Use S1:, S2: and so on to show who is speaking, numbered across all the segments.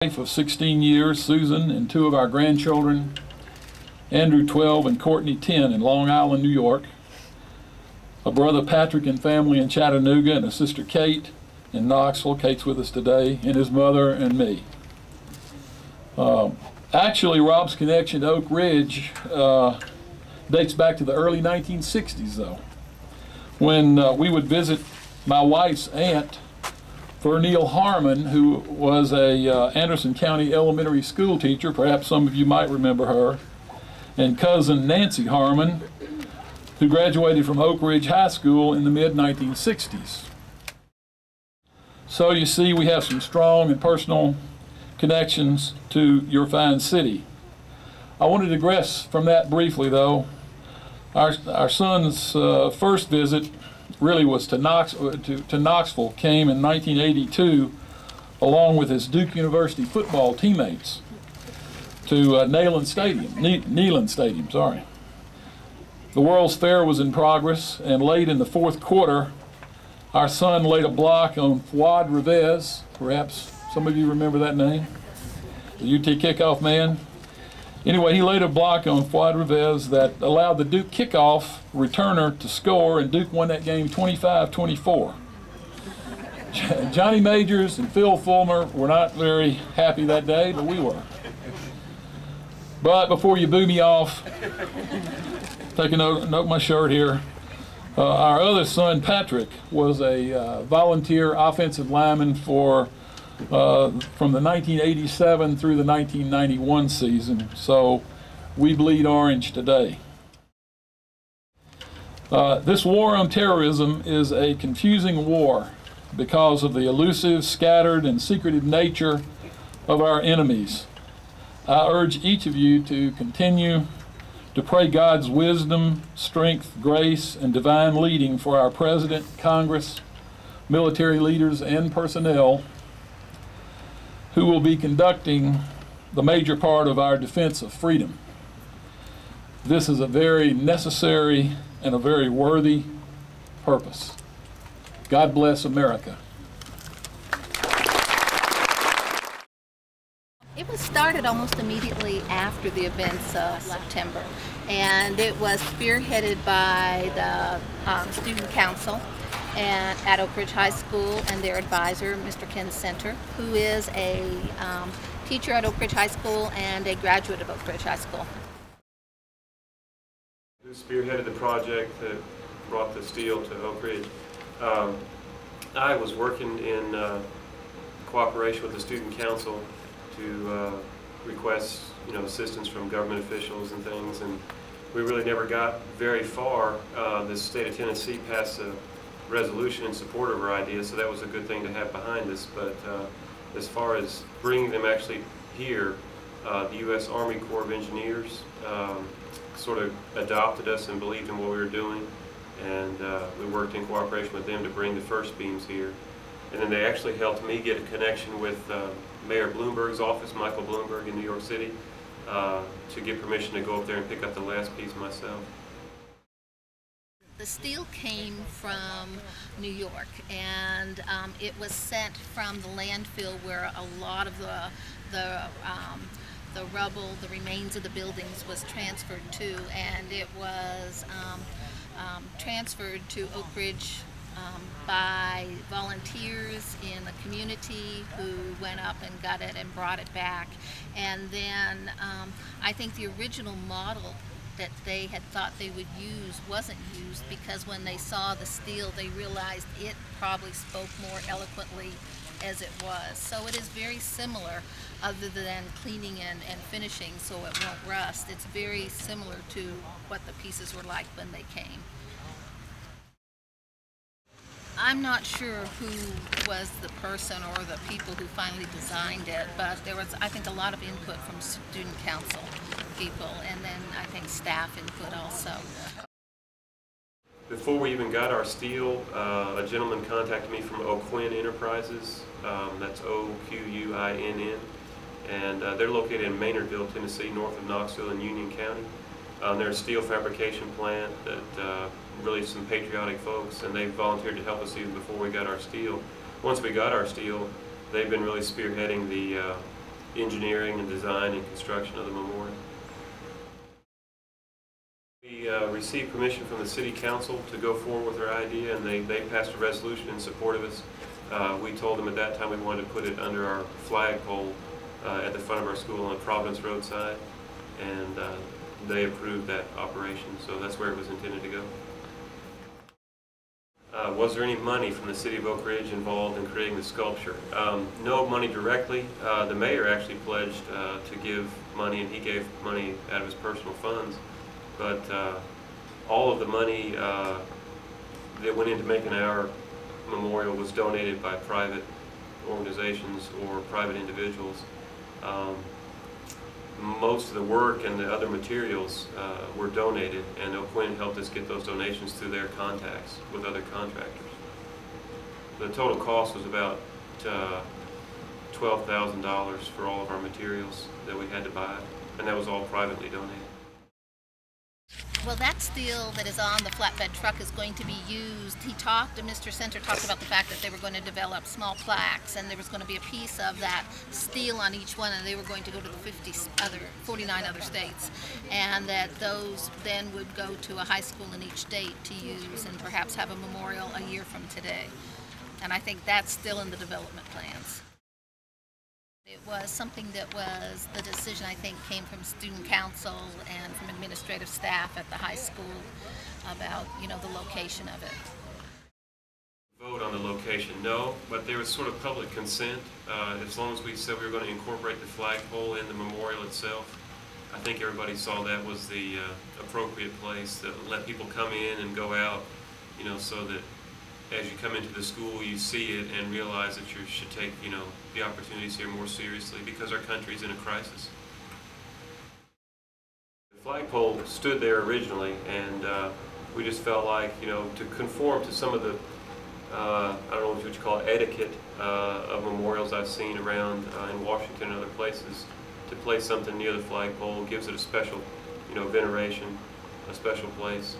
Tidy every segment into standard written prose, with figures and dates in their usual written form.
S1: Wife of 16 years, Susan, and two of our grandchildren, Andrew 12 and Courtney 10 in Long Island, New York. A brother Patrick and family in Chattanooga, and a sister Kate in Knoxville. Kate's with us today, and his mother and me. Actually, Rob's connection to Oak Ridge dates back to the early 1960s, though, when we would visit my wife's aunt, Vernil Harmon, who was a Anderson County elementary school teacher. Perhaps some of you might remember her. And cousin Nancy Harmon, who graduated from Oak Ridge High School in the mid-1960s. So you see, we have some strong and personal connections to your fine city. I want to digress from that briefly, though. Our son's first visit really was to Knoxville, came in 1982 along with his Duke University football teammates to Neyland Stadium, sorry. The World's Fair was in progress, and late in the fourth quarter, our son laid a block on Fuad Revez. Perhaps some of you remember that name, the UT kickoff man. Anyway, he laid a block on Fuad Revez that allowed the Duke kickoff returner to score, and Duke won that game 25-24. Johnny Majors and Phil Fulmer were not very happy that day, but we were. But before you boo me off, take a note of my shirt here. Our other son, Patrick, was a volunteer offensive lineman from the 1987 through the 1991 season, so we bleed orange today. This war on terrorism is a confusing war because of the elusive, scattered, and secretive nature of our enemies. I urge each of you to continue to pray God's wisdom, strength, grace, and divine leading for our President, Congress, military leaders, and personnel who will be conducting the major part of our defense of freedom. This is a very necessary and a very worthy purpose. God bless America.
S2: It was started almost immediately after the events of September, and it was spearheaded by the Student Council and at Oak Ridge High School and their advisor, Mr. Ken Center, who is a teacher at Oak Ridge High School and a graduate of Oak Ridge High School.
S3: Who spearheaded the project that brought the steel to Oak Ridge? I was working in cooperation with the Student Council to request, assistance from government officials and things, and we really never got very far. The state of Tennessee passed a resolution in support of our idea, so that was a good thing to have behind us. But as far as bringing them actually here, the U.S. Army Corps of Engineers sort of adopted us and believed in what we were doing, and we worked in cooperation with them to bring the first beams here. And then they actually helped me get a connection with Mayor Bloomberg's office, Michael Bloomberg in New York City, to get permission to go up there and pick up the last piece myself.
S2: The steel came from New York, and it was sent from the landfill where a lot of the rubble, the remains of the buildings was transferred to, and it was transferred to Oak Ridge by volunteers in the community who went up and got it and brought it back. And then I think the original model that they had thought they would use wasn't used, because when they saw the steel they realized it probably spoke more eloquently as it was. So it is very similar, other than cleaning and finishing so it won't rust. It's very similar to what the pieces were like when they came. I'm not sure who was the person or the people who finally designed it, but there was, I think, a lot of input from Student Council people, and then I think staff input also.
S3: Before we even got our steel, a gentleman contacted me from O'Quinn Enterprises, that's O-Q-U-I-N-N, and they're located in Maynardville, Tennessee, north of Knoxville in Union County. They're a steel fabrication plant that really some patriotic folks, and they volunteered to help us even before we got our steel. Once we got our steel, they've been really spearheading the engineering and design and construction of the memorial. We received permission from the City Council to go forward with our idea, and they passed a resolution in support of us. We told them at that time we wanted to put it under our flagpole at the front of our school on Providence roadside, and they approved that operation, so that's where it was intended to go. Was there any money from the City of Oak Ridge involved in creating the sculpture? No money directly. The mayor actually pledged to give money, and he gave money out of his personal funds, but all of the money that went into making our memorial was donated by private organizations or private individuals. Most of the work and the other materials were donated, and O'Quinn helped us get those donations through their contacts with other contractors. The total cost was about $12,000 for all of our materials that we had to buy, and that was all privately donated.
S2: Well, that steel that is on the flatbed truck is going to be used. Mr. Center talked about the fact that they were going to develop small plaques, and there was going to be a piece of that steel on each one, and they were going to go to the 49 other states, and that those then would go to a high school in each state to use and perhaps have a memorial a year from today. And I think that's still in the development plans. It was something that was, the decision I think came from student council and from administrative staff at the high school about, the location of it.
S3: Vote on the location, no, but there was sort of public consent. As long as we said we were going to incorporate the flagpole in the memorial itself, I think everybody saw that was the appropriate place to let people come in and go out, so that as you come into the school, you see it and realize that you should take, the opportunities here more seriously because our country's in a crisis. The flagpole stood there originally, and we just felt like, to conform to some of the, I don't know what you call it, etiquette of memorials I've seen around in Washington and other places, to place something near the flagpole gives it a special, veneration, a special place.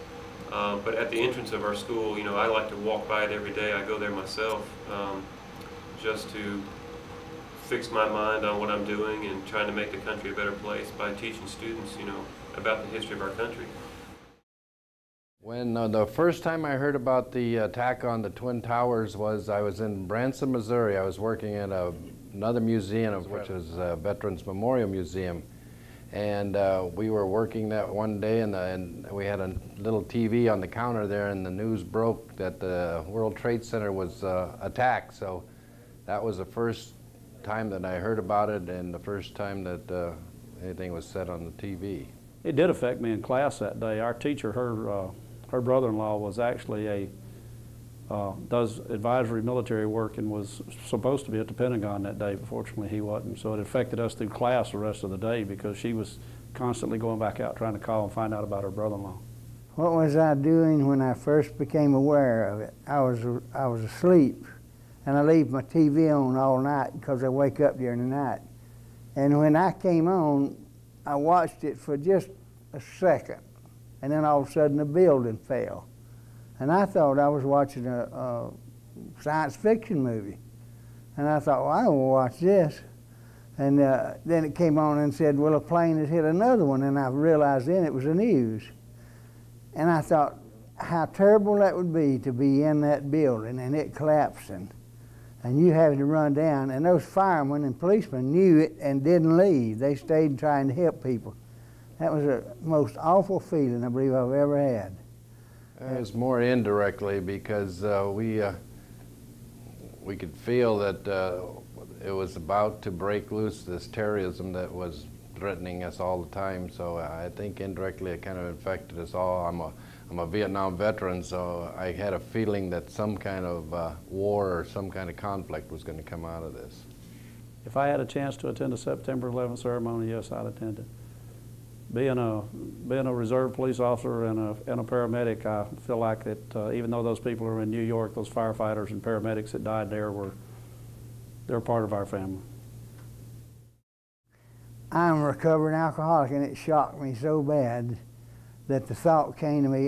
S3: But at the entrance of our school, I like to walk by it every day. I go there myself just to fix my mind on what I'm doing and trying to make the country a better place by teaching students, about the history of our country.
S4: When the first time I heard about the attack on the Twin Towers was I was in Branson, Missouri. I was working at another museum, which is a Veterans Memorial Museum. And we were working that one day, and we had a little TV on the counter there, and the news broke that the World Trade Center was attacked. So that was the first time that I heard about it, and the first time that anything was said on the TV.
S5: It did affect me in class that day. Our teacher, her brother-in-law was actually does advisory military work and was supposed to be at the Pentagon that day, but fortunately he wasn't. So it affected us through class the rest of the day because she was constantly going back out trying to call and find out about her brother-in-law.
S6: What was I doing when I first became aware of it? I was asleep, and I leave my TV on all night because I wake up during the night. And when I came on, I watched it for just a second, and then all of a sudden the building fell. And I thought I was watching a science fiction movie. And I thought, well, I don't want to watch this. And then it came on and said, well, a plane has hit another one. And I realized then it was the news. And I thought how terrible that would be to be in that building and it collapsing, and you having to run down. And those firemen and policemen knew it and didn't leave. They stayed trying to help people. That was the most awful feeling I believe I've ever had.
S4: It was more indirectly because we could feel that it was about to break loose, this terrorism that was threatening us all the time. So I think indirectly it kind of affected us all. I'm a Vietnam veteran, so I had a feeling that some kind of war or some kind of conflict was going to come out of this.
S5: If I had a chance to attend a September 11th ceremony, yes, I'd attend it. Being a reserve police officer and a paramedic, I feel like that even though those people are in New York, those firefighters and paramedics that died there they're part of our family.
S6: I'm a recovering alcoholic, and it shocked me so bad that the thought came to me,